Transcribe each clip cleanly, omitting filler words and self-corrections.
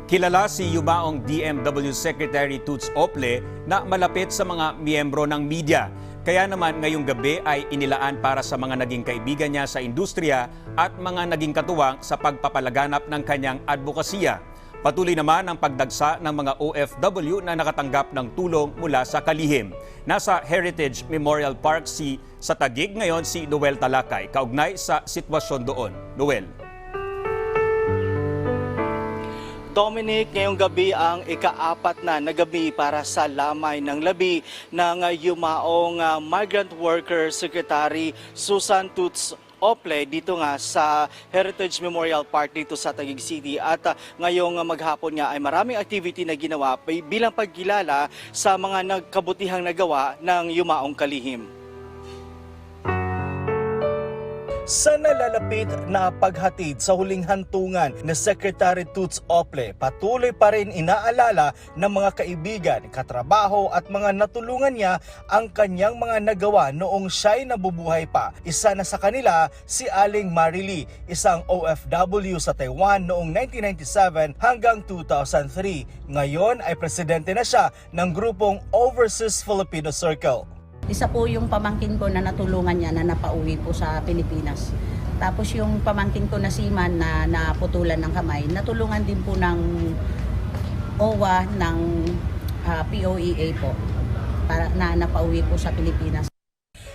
Kilala si yumaong DMW Secretary Toots Ople na malapit sa mga miyembro ng media. Kaya naman ngayong gabi ay inilaan para sa mga naging kaibigan niya sa industriya at mga naging katuwang sa pagpapalaganap ng kanyang advokasya. Patuloy naman ang pagdagsa ng mga OFW na nakatanggap ng tulong mula sa kalihim. Nasa Heritage Memorial Park sa Taguig ngayon si Noel Talakay, kaugnay sa sitwasyon doon. Noel. Dominic, ngayong gabi ang ika-4 na gabi para sa lamay ng labi ng yumaong Migrant Worker Secretary Susan Toots Ople dito nga sa Heritage Memorial Park dito sa Taguig City. At ngayong maghapon nga ay maraming activity na ginawa bilang pagkilala sa mga nagkabutihang nagawa ng yumaong kalihim. Sa nalalapit na paghatid sa huling hantungan ni Secretary Toots Ople, patuloy pa rin inaalala ng mga kaibigan, katrabaho at mga natulungan niya ang kanyang mga nagawa noong siya'y nabubuhay pa. Isa na sa kanila si Aling Marily, isang OFW sa Taiwan noong 1997 hanggang 2003. Ngayon ay presidente na siya ng grupong Overseas Filipino Circle. Isa po yung pamangkin ko na natulungan niya na napauwi po sa Pilipinas. Tapos yung pamangkin ko na seaman na naputulan ng kamay, natulungan din po ng OWA ng POEA po para na napauwi po sa Pilipinas.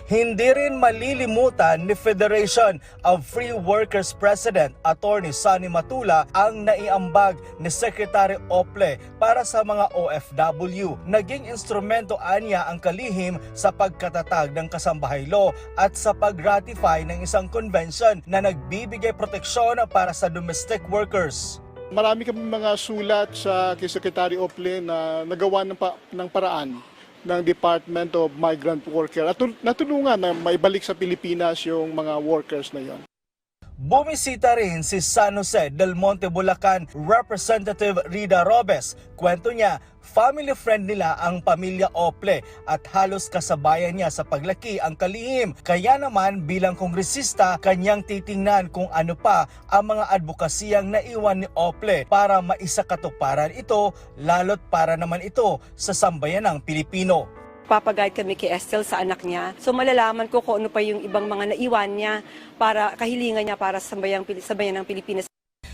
Hindi rin malilimutan ni Federation of Free Workers President Attorney Sonny Matula ang naiambag ni Secretary Ople para sa mga OFW. Naging instrumento anya ang kalihim sa pagkatatag ng kasambahay law at sa pag-ratify ng isang convention na nagbibigay proteksyon para sa domestic workers. Marami kami mga sulat sa kay Secretary Ople na nagawa ng paraan ng Department of Migrant Worker at natulungan na maibalik sa Pilipinas yung mga workers na yon. Bumisita rin si San Jose del Monte, Bulacan Representative Rida Robes. Kwento niya, family friend nila ang pamilya Ople at halos kasabayan niya sa paglaki ang kalihim. Kaya naman bilang kongresista, kanyang titingnan kung ano pa ang mga advokasiyang naiwan ni Ople para maisakatuparan ito, lalo't para naman ito sa sambayanang Pilipino. Papaguide kami kay Estel sa anak niya. So malalaman ko kung ano pa yung ibang mga naiwan niya para kahilingan niya para sa sambayan ng Pilipinas.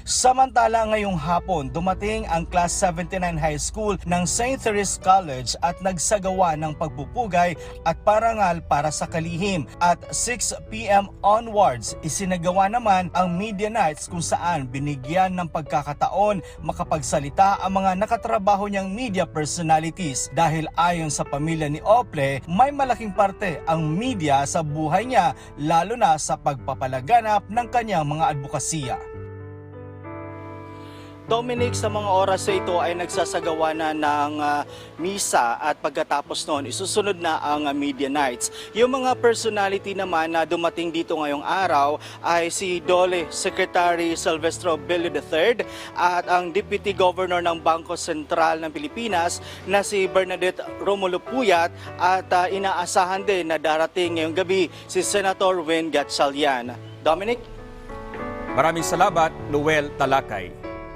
Samantala ngayong hapon, dumating ang Class 79 High School ng St. Therese College at nagsagawa ng pagpupugay at parangal para sa kalihim. At 6 p.m. onwards, isinagawa naman ang Media Nights kung saan binigyan ng pagkakataon makapagsalita ang mga nakatrabaho niyang media personalities. Dahil ayon sa pamilya ni Ople, may malaking parte ang media sa buhay niya, lalo na sa pagpapalaganap ng kanyang mga advokasya. Dominic, sa mga oras na ito ay nagsasagawa na ng misa at pagkatapos noon isusunod na ang Media Nights. Yung mga personality naman na dumating dito ngayong araw ay si DOLE Secretary Silvestro Bello III at ang Deputy Governor ng Bangko Sentral ng Pilipinas na si Bernadette Romulo Puyat at inaasahan din na darating ngayong gabi si Senator Win Gatchalian. Dominic? Maraming salamat, Noel Talakay.